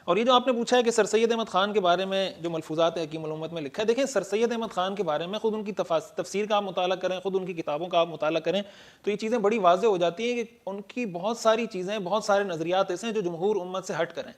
اور یہ جو آپ نے پوچھا ہے کہ سر سید احمد خان کے بارے میں جو ملفوظات حکیم الامت میں لکھا ہے، دیکھیں سر سید احمد خان کے بارے میں خود ان کی تفسیر کا آپ مطالعہ کریں، خود ان کی کتابوں کا آپ مطالعہ کریں تو یہ چیزیں بڑی واضح ہو جاتی ہیں کہ ان کی بہت ساری چیزیں، بہت سارے نظریات ایسے ہیں جو جمہور امت سے ہٹ کریں.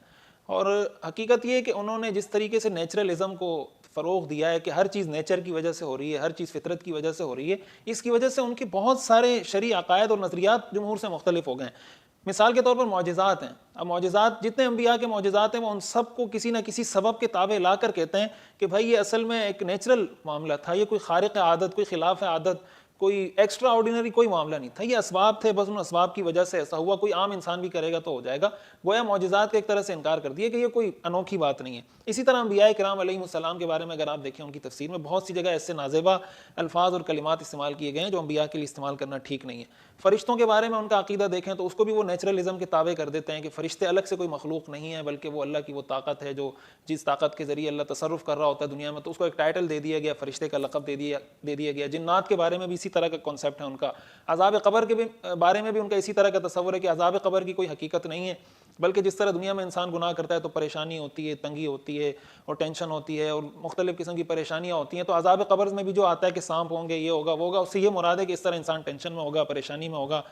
اور حقیقت یہ ہے کہ انہوں نے جس طریقے سے نیچرلزم کو فروغ دیا ہے کہ ہر چیز نیچر کی وجہ سے ہو رہی ہے، ہر چیز فطرت کی وجہ سے ہو رہی ہے، اس کی وجہ سے ان کے بہت سارے شرعی عقائد اور نظریات جمہور سے مختلف ہو گئے ہیں. مثال کے طور پر معجزات ہیں. اب معجزات جتنے انبیاء کے معجزات ہیں وہ ان سب کو کسی نہ کسی سبب کے تابع لا کر کہتے ہیں کہ بھائی یہ اصل میں ایک نیچرل معاملہ تھا، یہ کوئی خارق عادت، کوئی خلاف عادت، کوئی ایکسٹرا آرڈینری کوئی معاملہ نہیں تھا، یہ اسباب تھے، بس ان اسباب کی وجہ سے ایسا ہوا، کوئی عام انسان بھی کرے گا تو ہو جائے گا. گویا معجزات کا ایک طرح سے انکار کر دیا کہ یہ کوئی انوکھی بات نہیں ہے. اسی طرح انبیاء کرام علیہ السلام کے بارے میں اگر آپ دیکھیں ان کی تفسیر میں بہت سی جگہ ایسے نازیبا الفاظ اور کلمات استعمال کیے گئے ہیں جو انبیاء کے لیے استعمال کرنا ٹھیک نہیں ہے. فرشتوں کے بارے میں ان کا عقیدہ دیکھیں تو اس کو بھی وہ نیچرلزم کے تابع کر دیتے ہیں کہ فرشتے الگ سے کوئی مخلوق نہیں ہے بلکہ وہ اللہ کی وہ طاقت ہے جو جس طاقت کے ذریعے اللہ تصرف کر رہا ہوتا ہے دنیا میں، تو اس کو ایک ٹائٹل دے دیا گیا، فرشتے کا لقب دے دیا گیا. جنات کے بارے میں بھی اسی طرح کا کانسیپٹ ہے ان کا. عذاب قبر کے بارے میں بھی ان کا اسی طرح کا تصور ہے کہ عذاب قبر کی کوئی حقیقت نہیں ہے، بلکہ جس طرح دنیا میں انسان گناہ کرتا ہے تو پریشانی ہوتی ہے، تنگی ہوتی ہے اور ٹینشن ہوتی ہے اور مختلف قسم کی پریشانیاں ہوتی ہیں، تو عذاب قبر میں بھی جو آتا ہے کہ سانپ ہوں گے، یہ ہوگا وہ ہوگا، اس سے یہ مراد ہے کہ اس طرح انسان ٹینشن میں ہوگا، پریشانی میں ہوگا.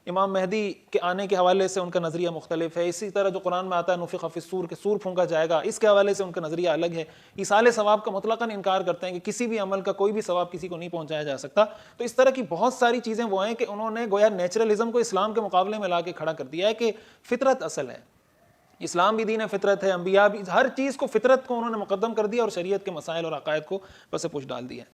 امام مہدی کے آنے کے حوالے سے ان کا نظریہ مختلف ہے. اسی طرح جو قرآن میں آتا ہے نفخ فی الصور کہ سور پھونکا جائے گا، اس کے حوالے سے ان کا نظریہ الگ ہے. ایصال ثواب کا مطلقاً انکار کرتے ہیں کہ کسی بھی عمل کا کوئی بھی ثواب کسی کو نہیں پہنچایا جا سکتا. تو اس طرح کی بہت ساری چیزیں وہ ہیں کہ انہوں نے گویا نیچرلزم کو اسلام کے مقابلے میں لا کے کھڑا کر دیا ہے کہ فطرت اصل ہے. اسلام بھی دین فطرت ہے، انبیاء بھی، ہر چیز کو فطرت کو انہوں نے مقدم کر دیا اور شریعت کے مسائل اور عقائد کو بس پوچھ ڈال دیا.